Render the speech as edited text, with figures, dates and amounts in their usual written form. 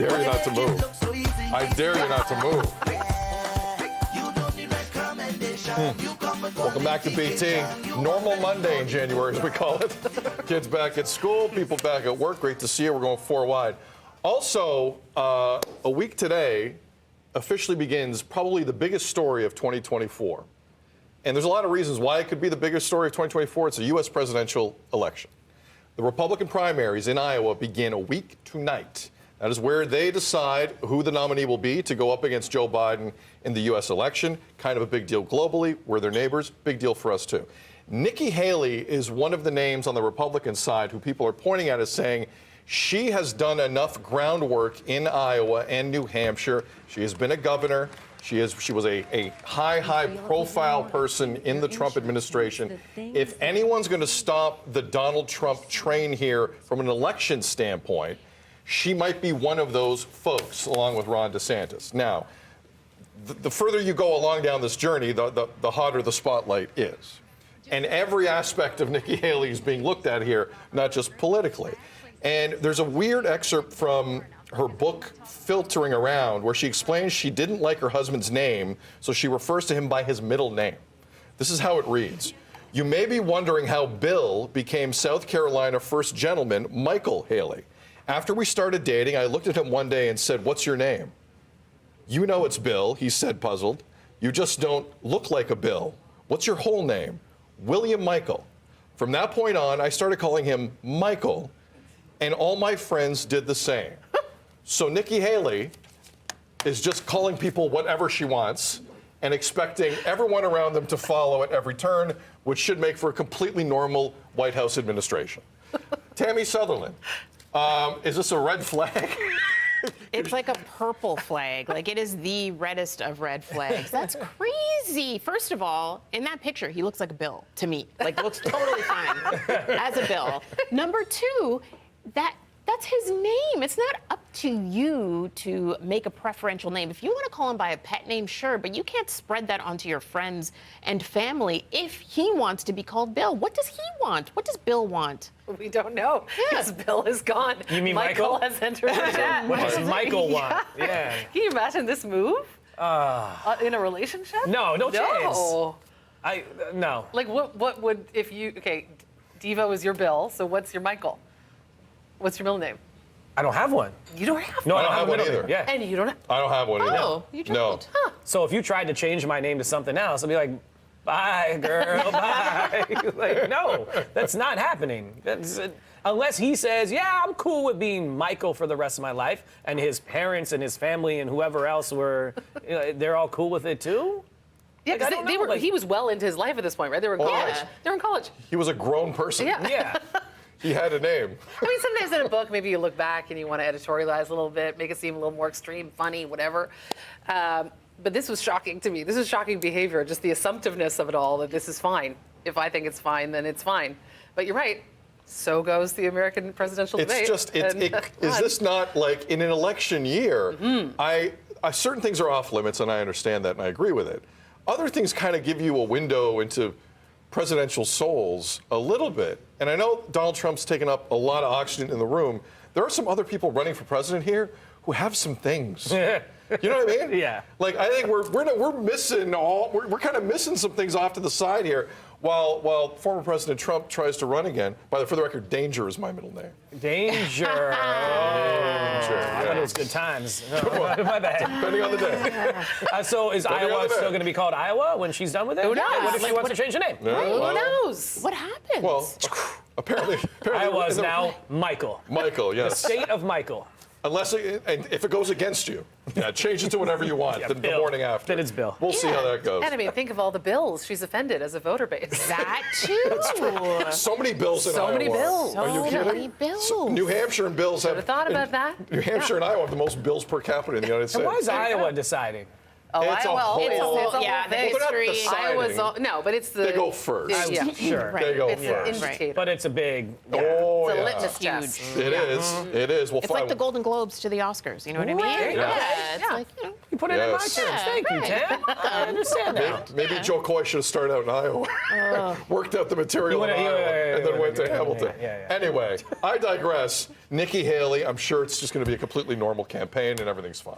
dare you not to move. I dare you not to move. Welcome back to BT. Normal Monday in January, as we call it. Kids back at school, people back at work. Great to see you. We're going 4 wide. Also, a week today officially begins probably the biggest story of 2024. And there's a lot of reasons why it could be the biggest story of 2024. It's a U.S. presidential election. The Republican primaries in Iowa begin a week tonight. That is where they decide who the nominee will be to go up against Joe Biden in the U.S. election. Kind of a big deal globally. We're their neighbors. Big deal for us, too. Nikki Haley is one of the names on the Republican side who people are pointing at as saying she has done enough groundwork in Iowa and New Hampshire. She has been a governor. She was a high-profile person in the Trump administration. If anyone's going to stop the Donald Trump train here from an election standpoint, she might be one of those folks, along with Ron DeSantis. Now, the further you go along down this journey, the hotter the spotlight is. And every aspect of Nikki Haley is being looked at here, not just politically. And there's a weird excerpt from her book filtering around where she explains she didn't like her husband's name, so she refers to him by his middle name. This is how it reads. You may be wondering how Bill became South Carolina First Gentleman Michael Haley. After we started dating, I looked at him one day and said, "What's your name?" "You know it's Bill," he said, puzzled. "You just don't look like a Bill. What's your whole name?" "William Michael." From that point on, I started calling him Michael, and all my friends did the same. So Nikki Haley is just calling people whatever she wants and expecting everyone around them to follow at every turn, which should make for a completely normal White House administration. Tammie Sutherland, is this a red flag? It's like a purple flag. Like, it is the reddest of red flags. That's crazy. First of all, in that picture, he looks like a Bill to me. Like, looks totally fine as a Bill. Number two, that's his name. It's not up to you to make a preferential name. If you want to call him by a pet name, sure, but you can't spread that onto your friends and family if he wants to be called Bill. What does he want? What does Bill want? We don't know because Bill is gone. You mean Michael? Has entered the chat. What does Michael want? Yeah. Can you imagine this move in a relationship? No chance. No. Like, what would, if you, okay, Devo is your Bill, so what's your Michael? What's your middle name? I don't have one. You don't have No, one? I don't have one a middle either. name. Yeah. And you don't have? I don't have one either. Oh, you don't? No. Huh. So if you tried to change my name to something else, I'd be like, bye, girl, bye. Like, no, that's not happening. Unless he says, yeah, I'm cool with being Michael for the rest of my life, and his parents and his family and whoever else were, they're all cool with it too? Yeah, Like, I because don't know, like- he was well into his life at this point, right? They were in college. yeah. They were in college. He was a grown person. Yeah. Yeah. He had a name. I mean, sometimes in a book, maybe you look back and you want to editorialize a little bit, make it seem a little more extreme, funny, whatever. But this was shocking to me. This is shocking behavior, just the assumptiveness of it all, that this is fine. If I think it's fine, then it's fine. But you're right. So goes the American presidential debate. It's just, is this not like in an election year? Certain things are off limits, and I understand that, and I agree with it. Other things kind of give you a window into presidential souls a little bit. And I know Donald Trump's taken up a lot of oxygen in the room. There are some other people running for president here who have some things. You know what I mean? Yeah. Like, I think we're missing we're kind of missing some things off to the side here while former President Trump tries to run again. For the record, Danger is my middle name. Danger. Danger. I thought it was good times. No, my bad. Depending on the day. So is Depending on Iowa the day. still going to be called Iowa when she's done with it? Who knows? What if she wants to change the name? Who knows? What happens? Well, apparently Iowa is now Michael. Michael, yes. State of Michael. Unless if it goes against you, change it to whatever you want the Bill. morning after. Then it's Bill. We'll see how that goes. And I mean, think of all the bills she's offended as a voter base. That too. So many bills in So Iowa. many bills. Are you So kidding? many bills. New Hampshire and bills Should've thought about that. New Hampshire and Iowa have the most bills per capita in the United States. And why is Iowa deciding? Oh, It's a Iowa whole- always. It's a It's a whole yeah, the thing. Well, they're not history. Iowa's deciding. no, but it's the. They go first. Yeah. Sure. They go It's an first. indicator. But it's a big. Oh, It's a yeah. litmus Huge. test. It is. It is. We'll It's find like the Golden Globes to the Oscars. You know what I mean? Right. Yeah. It's Yeah. like, You put it in my Yes. terms. Thank you, Tam. I understand now. Maybe Joe Coy should have started out in Iowa, worked out the material in He would've- Iowa, and then went to yeah, Hamilton. yeah. Anyway, I digress. Nikki Haley, I'm sure it's just going to be a completely normal campaign and everything's fine.